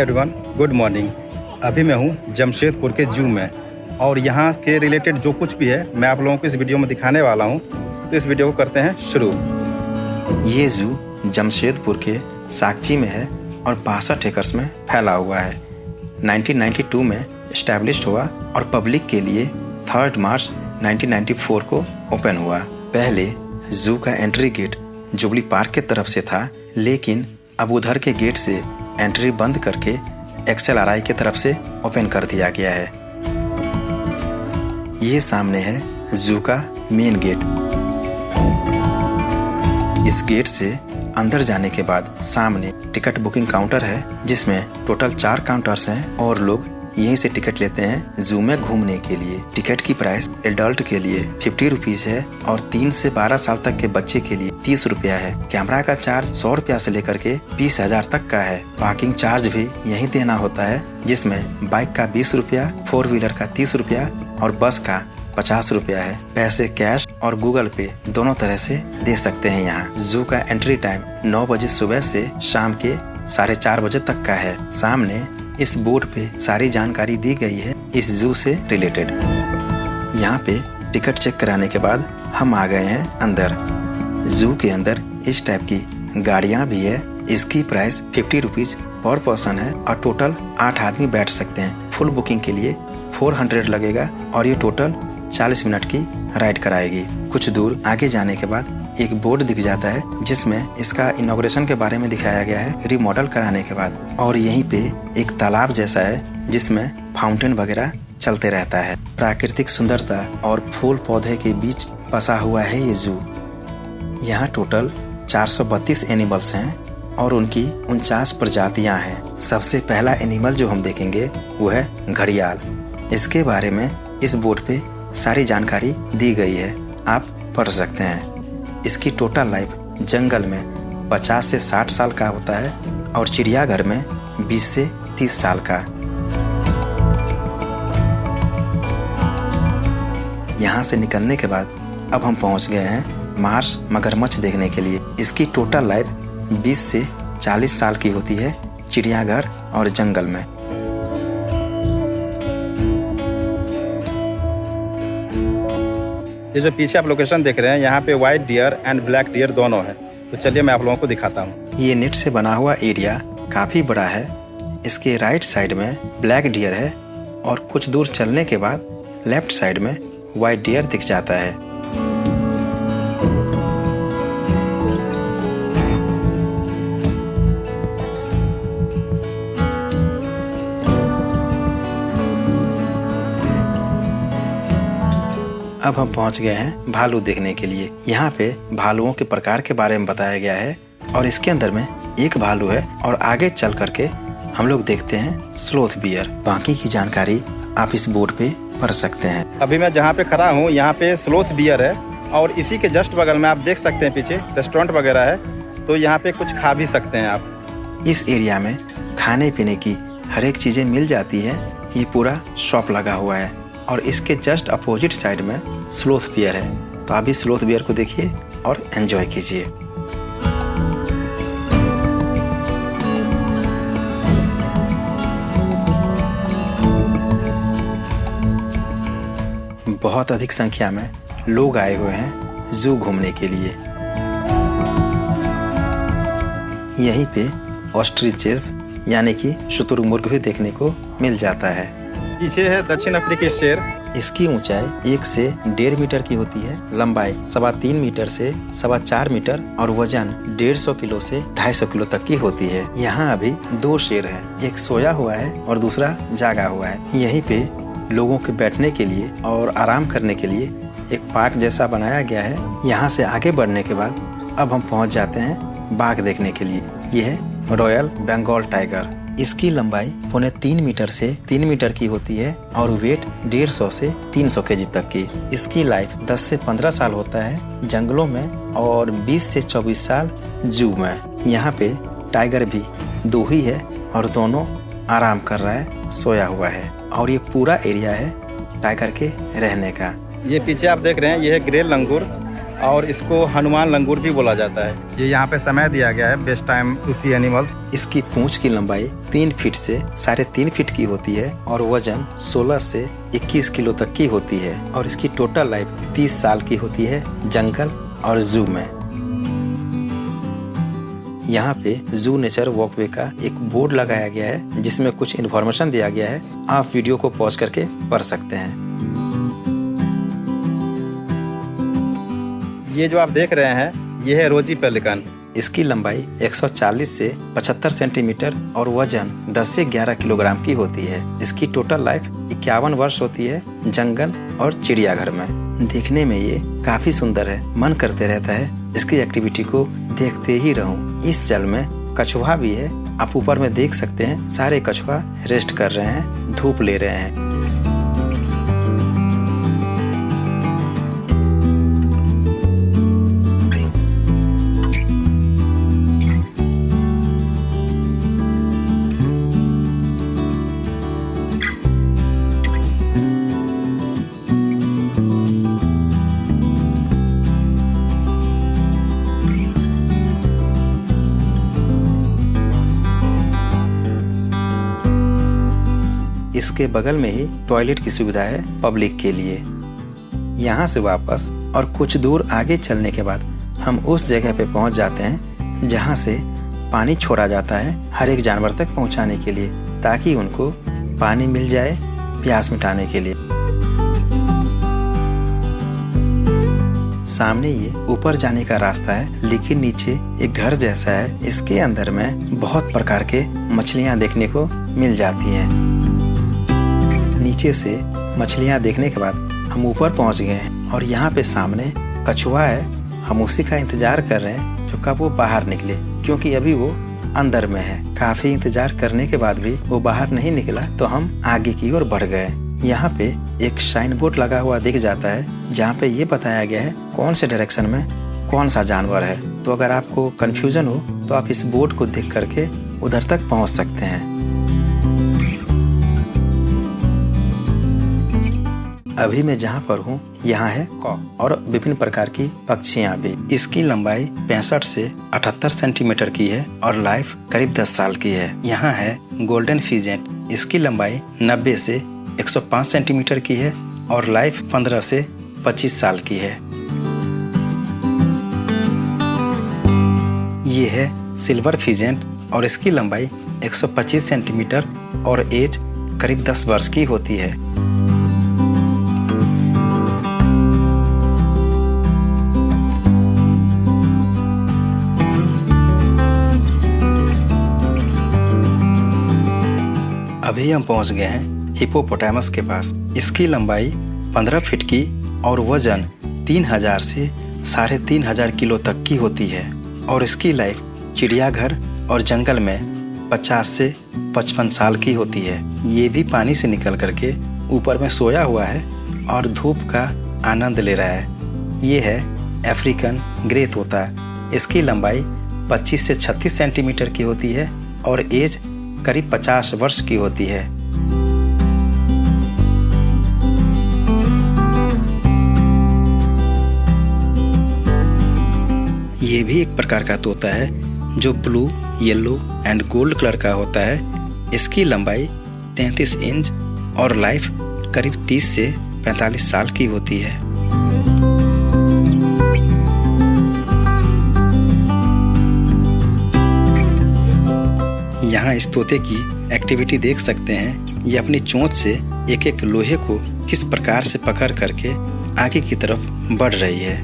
Hi everyone, good morning. अभी मैं हूँ जमशेदपुर के जू में और यहाँ के रिलेटेड जो कुछ भी है मैं आप लोगों को इस वीडियो में दिखाने वाला हूँ। तो इस वीडियो को करते हैं शुरू। ये जू जमशेदपुर के साकची में है और 62 एकड़ में फैला हुआ है। 1992 में इस्टेब्लिश हुआ और पब्लिक के लिए 3 मार्च 1994 को ओपन हुआ। पहले जू का एंट्री गेट जुबली पार्क के तरफ से था, लेकिन अब उधर के गेट से एंट्री बंद करके XLRI की तरफ से ओपन कर दिया गया है। ये सामने है जू का मेन गेट। इस गेट से अंदर जाने के बाद सामने टिकट बुकिंग काउंटर है, जिसमें टोटल 4 काउंटर्स हैं और लोग यहीं से टिकट लेते हैं जू में घूमने के लिए। टिकट की प्राइस एडल्ट के लिए 50 रुपीज है और 3 से 12 साल तक के बच्चे के लिए 30 रुपया है। कैमरा का चार्ज 100 रुपया से लेकर के 20,000 तक का है। पार्किंग चार्ज भी यहीं देना होता है, जिसमें बाइक का 20 रुपया, 4 व्हीलर का 30 रुपया और बस का 50 रुपया है। पैसे कैश और गूगल पे दोनों तरह से दे सकते हैं। यहाँ जू का एंट्री टाइम 9 बजे सुबह से शाम के 4:30 बजे तक का है। सामने इस बोर्ड पे सारी जानकारी दी गई है इस जू से रिलेटेड। यहाँ पे टिकट चेक कराने के बाद हम आ गए हैं अंदर। जू के अंदर इस टाइप की गाड़ियाँ भी है। इसकी प्राइस 50 रुपीज पर पर्सन है और टोटल 8 आदमी बैठ सकते हैं। फुल बुकिंग के लिए 400 लगेगा और ये टोटल 40 मिनट की राइड कराएगी। कुछ दूर आगे जाने के बाद एक बोर्ड दिख जाता है, जिसमें इसका इनॉग्रेशन के बारे में दिखाया गया है रिमॉडल कराने के बाद। और यहीं पे एक तालाब जैसा है, जिसमें फाउंटेन वगैरह चलते रहता है। प्राकृतिक सुंदरता और फूल पौधे के बीच बसा हुआ है ये जू। यहाँ टोटल 432 एनिमल्स हैं और उनकी 49 प्रजातियाँ हैं। सबसे पहला एनिमल जो हम देखेंगे वो है घड़ियाल। इसके बारे में इस बोर्ड पे सारी जानकारी दी गई है, आप पढ़ सकते हैं। इसकी टोटल लाइफ जंगल में 50 से 60 साल का होता है और चिड़ियाघर में 20 से 30 साल का। यहाँ से निकलने के बाद अब हम पहुँच गए हैं मार्स मगरमच्छ देखने के लिए। इसकी टोटल लाइफ 20 से 40 साल की होती है चिड़ियाघर और जंगल में। ये जो पीछे आप लोकेशन देख रहे हैं, यहाँ पे white deer and black deer दोनों है। तो चलिए मैं आप लोगों को दिखाता हूँ। ये नेट से बना हुआ एरिया काफ़ी बड़ा है। इसके राइट साइड में ब्लैक डियर है और कुछ दूर चलने के बाद लेफ्ट साइड में व्हाइट डियर दिख जाता है। अब हम पहुंच गए हैं भालू देखने के लिए। यहाँ पे भालुओं के प्रकार के बारे में बताया गया है और इसके अंदर में एक भालू है और आगे चल करके हम लोग देखते हैं स्लोथ बियर। बाकी की जानकारी आप इस बोर्ड पे पढ़ सकते हैं। अभी मैं जहाँ पे खड़ा हूँ यहाँ पे स्लोथ बियर है और इसी के जस्ट बगल में आप देख सकते हैं पीछे रेस्टोरेंट वगैरह है, तो यहाँ पे कुछ खा भी सकते हैं आप। इस एरिया में खाने पीने की हर एक चीजें मिल जाती है। ये पूरा शॉप लगा हुआ है और इसके जस्ट अपोजिट साइड में स्लोथ बियर है। तो आप भी स्लोथ बियर को देखिए और एंजॉय कीजिए। बहुत अधिक संख्या में लोग आए हुए हैं जू घूमने के लिए। यहीं पे ऑस्ट्रिचेस यानी कि शुतुरमुर्ग भी देखने को मिल जाता है। पीछे है दक्षिण अफ्रीकी शेर। इसकी ऊंचाई 1 से 1.5 मीटर की होती है, लंबाई 3.25 मीटर से 4.25 मीटर और वजन 150 किलो से 250 किलो तक की होती है। यहाँ अभी 2 शेर हैं, एक सोया हुआ है और दूसरा जागा हुआ है। यहीं पे लोगों के बैठने के लिए और आराम करने के लिए एक पार्क जैसा बनाया गया है। यहाँ से आगे बढ़ने के बाद अब हम पहुँच जाते हैं बाघ देखने के लिए। यह है रॉयल बंगाल टाइगर। इसकी लंबाई 3.25 मीटर से 3 मीटर की होती है और वेट 150 से 300 केजी तक की। इसकी लाइफ 10 से 15 साल होता है जंगलों में और 20 से 24 साल जू में। यहाँ पे टाइगर भी 2 ही है और दोनों आराम कर रहा है, सोया हुआ है और ये पूरा एरिया है टाइगर के रहने का। ये पीछे आप देख रहे हैं, ये है ग्रे लंगूर और इसको हनुमान लंगूर भी बोला जाता है। ये यहाँ पे समय दिया गया है, best time to see animals. इसकी पूंछ की लंबाई 3 फीट से 3.5 फीट की होती है और वजन 16 से 21 किलो तक की होती है और इसकी टोटल लाइफ 30 साल की होती है जंगल और जू में। यहाँ पे जू नेचर वॉकवे का एक बोर्ड लगाया गया है जिसमें कुछ इन्फॉर्मेशन दिया गया है। आप वीडियो को पॉज करके पढ़ सकते हैं। ये जो आप देख रहे हैं ये है रोजी पेलिकन। इसकी लंबाई 140 से 75 सेंटीमीटर और वजन 10 से 11 किलोग्राम की होती है। इसकी टोटल लाइफ 51 वर्ष होती है जंगल और चिड़ियाघर में। देखने में ये काफी सुंदर है, मन करते रहता है इसकी एक्टिविटी को देखते ही रहूं। इस जल में कछुआ भी है, आप ऊपर में देख सकते हैं सारे कछुआ रेस्ट कर रहे हैं, धूप ले रहे हैं। इसके बगल में ही टॉयलेट की सुविधा है पब्लिक के लिए। यहाँ से वापस और कुछ दूर आगे चलने के बाद हम उस जगह पे पहुँच जाते हैं जहाँ से पानी छोड़ा जाता है हर एक जानवर तक पहुँचाने के लिए, ताकि उनको पानी मिल जाए प्यास मिटाने के लिए। सामने ये ऊपर जाने का रास्ता है, लेकिन नीचे एक घर जैसा है। इसके अंदर में बहुत प्रकार के मछलियाँ देखने को मिल जाती हैं। नीचे से मछलियाँ देखने के बाद हम ऊपर पहुँच गए हैं और यहाँ पे सामने कछुआ है। हम उसी का इंतजार कर रहे हैं जो कब वो बाहर निकले, क्योंकि अभी वो अंदर में है। काफी इंतजार करने के बाद भी वो बाहर नहीं निकला तो हम आगे की ओर बढ़ गए। यहाँ पे एक साइन बोर्ड लगा हुआ दिख जाता है जहाँ पे ये बताया गया है कौन से डायरेक्शन में कौन सा जानवर है। तो अगर आपको कंफ्यूजन हो तो आप इस बोर्ड को देख करके उधर तक पहुँच सकते हैं। अभी मैं जहाँ पर हूँ यहाँ है कॉक और विभिन्न प्रकार की पक्षियाँ भी। इसकी लंबाई 65 से 78 सेंटीमीटर की है और लाइफ करीब 10 साल की है। यहाँ है गोल्डन फीजेंट। इसकी लंबाई 90 से 105 सेंटीमीटर की है और लाइफ 15 से 25 साल की है। ये है सिल्वर फीजेंट और इसकी लंबाई 125 सेंटीमीटर और एज करीब 10 वर्ष की होती है। अभी हम पहुंच गए हैं हिप्पोपोटामस के पास। इसकी लंबाई 15 फीट की और वजन 3000 से 3500 किलो तक की होती है और इसकी लाइफ चिड़ियाघर और जंगल में 50 से 55 साल की होती है। ये भी पानी से निकल करके ऊपर में सोया हुआ है और धूप का आनंद ले रहा है। ये है अफ्रीकन ग्रे तोता। इसकी लंबाई 25 से 36 सेंटीमीटर की होती है और एज करीब 50 वर्ष की होती है। ये भी एक प्रकार का तोता है जो blue, yellow and gold colour का होता है। इसकी लंबाई 33 इंच और लाइफ करीब 30 से 45 साल की होती है। यहाँ इस तोते की एक्टिविटी देख सकते हैं। ये अपनी चोंच से एक एक लोहे को किस प्रकार से पकड़ करके आगे की तरफ बढ़ रही है।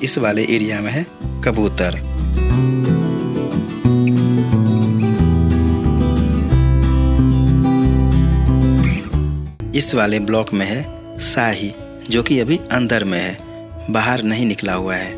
इस वाले एरिया में है कबूतर। इस वाले ब्लॉक में है शाही, जो कि अभी अंदर में है, बाहर नहीं निकला हुआ है।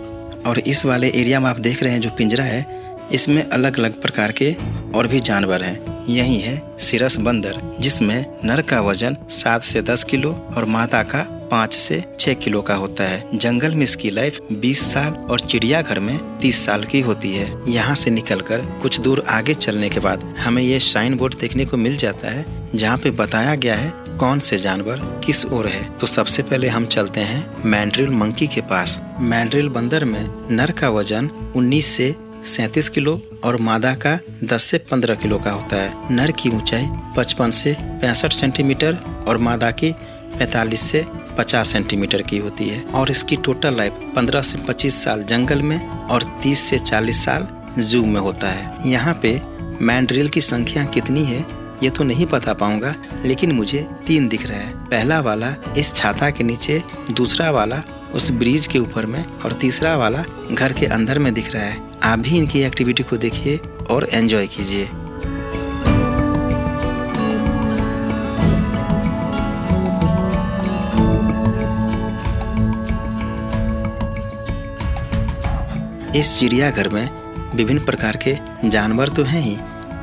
और इस वाले एरिया में आप देख रहे हैं जो पिंजरा है, इसमें अलग अलग प्रकार के और भी जानवर हैं। यही है सिरस बंदर, जिसमें नर का वजन 7 से 10 किलो और मादा का 5 से 6 किलो का होता है। जंगल में इसकी लाइफ 20 साल और चिड़ियाघर में 30 साल की होती है। यहाँ से निकलकर कुछ दूर आगे चलने के बाद हमें ये साइन बोर्ड देखने को मिल जाता है, जहाँ पे बताया गया है कौन से जानवर किस ओर है। तो सबसे पहले हम चलते हैं मैंड्रिल मंकी के पास। मैंड्रिल बंदर में नर का वजन 19 से 37 किलो और मादा का 10 से 15 किलो का होता है। नर की ऊंचाई 55 से 65 सेंटीमीटर और मादा की 45 से 50 सेंटीमीटर की होती है। और इसकी टोटल लाइफ 15 से 25 साल जंगल में और 30 से 40 साल जू में होता है। यहाँ पे मैंड्रिल की संख्या कितनी है ये तो नहीं बता पाऊंगा, लेकिन मुझे 3 दिख रहा है। पहला वाला इस छाता के नीचे, दूसरा वाला उस ब्रिज के ऊपर में और तीसरा वाला घर के अंदर में दिख रहा है। आप भी इनकी एक्टिविटी को देखिए और एंजॉय कीजिए। इस चिड़ियाघर में विभिन्न प्रकार के जानवर तो हैं ही,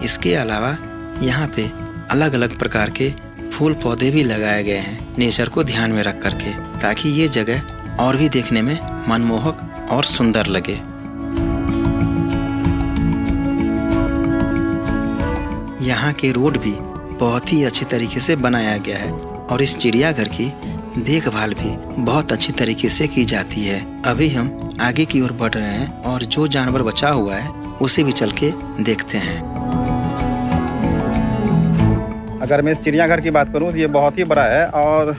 इसके अलावा यहाँ पे अलग अलग प्रकार के फूल पौधे भी लगाए गए हैं नेचर को ध्यान में रख करके, ताकि ये जगह और भी देखने में मनमोहक और सुंदर लगे। यहाँ के रोड भी बहुत ही अच्छी तरीके से बनाया गया है और इस चिड़ियाघर की देखभाल भी बहुत अच्छी तरीके से की जाती है। अभी हम आगे की ओर बढ़ रहे हैं और जो जानवर बचा हुआ है उसे भी चल के देखते हैं। अगर मैं इस चिड़ियाघर की बात करूं तो ये बहुत ही बड़ा है और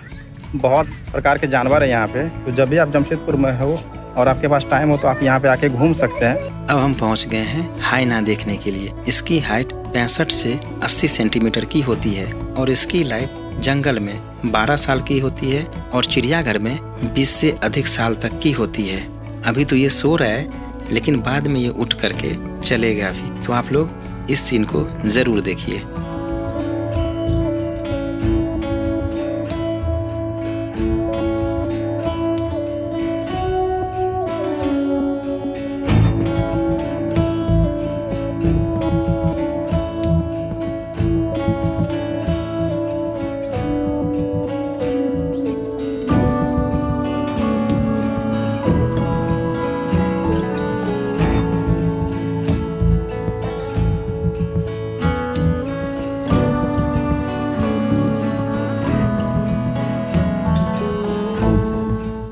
बहुत प्रकार के जानवर हैं यहाँ पे। तो जब भी आप जमशेदपुर में हो और आपके पास टाइम हो तो आप यहाँ पे आके घूम सकते हैं। अब हम पहुँच गए हैं हाइना देखने के लिए। इसकी हाइट 65 से 80 सेंटीमीटर की होती है और इसकी लाइफ जंगल में 12 साल की होती है और चिड़ियाघर में 20 से अधिक साल तक की होती है। अभी तो ये सो रहा है, लेकिन बाद में ये उठ करके चलेगा भी। तो आप लोग इस सीन को जरूर देखिए।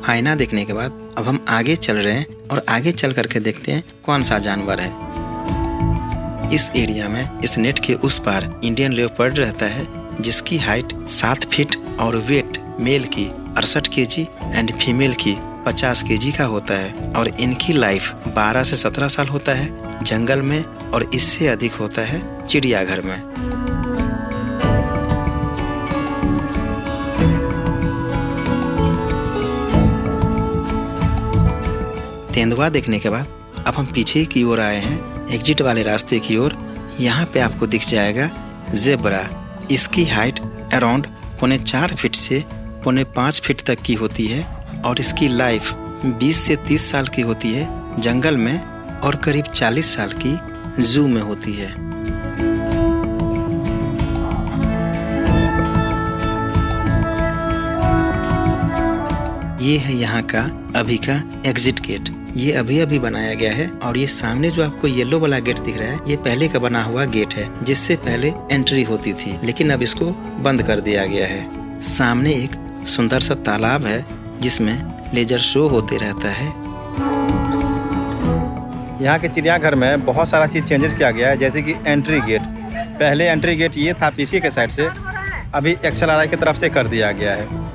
हाइना देखने के बाद अब हम आगे चल रहे हैं और आगे चल करके देखते हैं कौन सा जानवर है। इस एरिया में इस नेट के उस पार इंडियन लेपर्ड रहता है, जिसकी हाइट 7 फीट और वेट मेल की 68 केजी एंड फीमेल की 50 केजी का होता है। और इनकी लाइफ 12 से 17 साल होता है जंगल में और इससे अधिक होता है चिड़ियाघर में। तेंदुआ देखने के बाद अब हम पीछे की ओर आए हैं, एग्जिट वाले रास्ते की ओर। यहाँ पे आपको दिख जाएगा ज़ेब्रा। इसकी हाइट अराउंड 4.25 फीट से 5.25 फीट तक की होती है और इसकी लाइफ 20 से 30 साल की होती है जंगल में और करीब 40 साल की जू में होती है। ये है यहाँ का अभी का एग्जिट गेट। ये अभी अभी बनाया गया है और ये सामने जो आपको येलो वाला गेट दिख रहा है, ये पहले का बना हुआ गेट है, जिससे पहले एंट्री होती थी, लेकिन अब इसको बंद कर दिया गया है। सामने एक सुंदर सा तालाब है जिसमें लेजर शो होते रहता है। यहाँ के चिड़ियाघर में बहुत सारा चीज़ चेंजेस किया गया है, जैसे कि एंट्री गेट। पहले एंट्री गेट ये था पीछे के साइड से, अभी XLRI की तरफ से कर दिया गया है।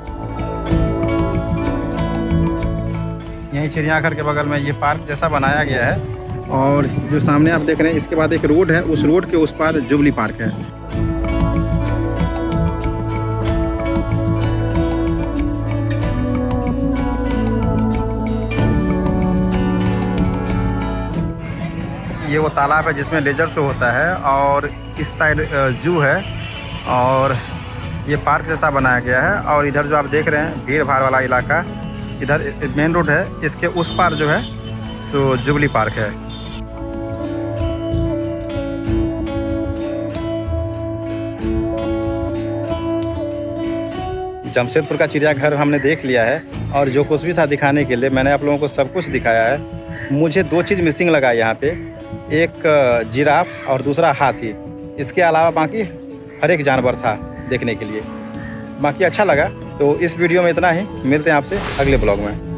यहीं चिड़ियाघर के बगल में ये पार्क जैसा बनाया गया है और जो सामने आप देख रहे हैं इसके बाद एक रोड है, उस रोड के उस पार जुबली पार्क है। ये वो तालाब है जिसमें लेजर शो होता है और इस साइड जू है और ये पार्क जैसा बनाया गया है। और इधर जो आप देख रहे हैं भीड़ भाड़ वाला इलाका, इधर मेन रोड है, इसके उस पार जो है सो जुबली पार्क है। जमशेदपुर का चिड़ियाघर हमने देख लिया है और जो कुछ भी था दिखाने के लिए मैंने आप लोगों को सब कुछ दिखाया है। मुझे 2 चीज़ मिसिंग लगा यहाँ पे, एक जिराफ और दूसरा हाथी। इसके अलावा बाकी हर एक जानवर था देखने के लिए। बाकी अच्छा लगा। तो इस वीडियो में इतना ही, मिलते हैं आपसे अगले ब्लॉग में।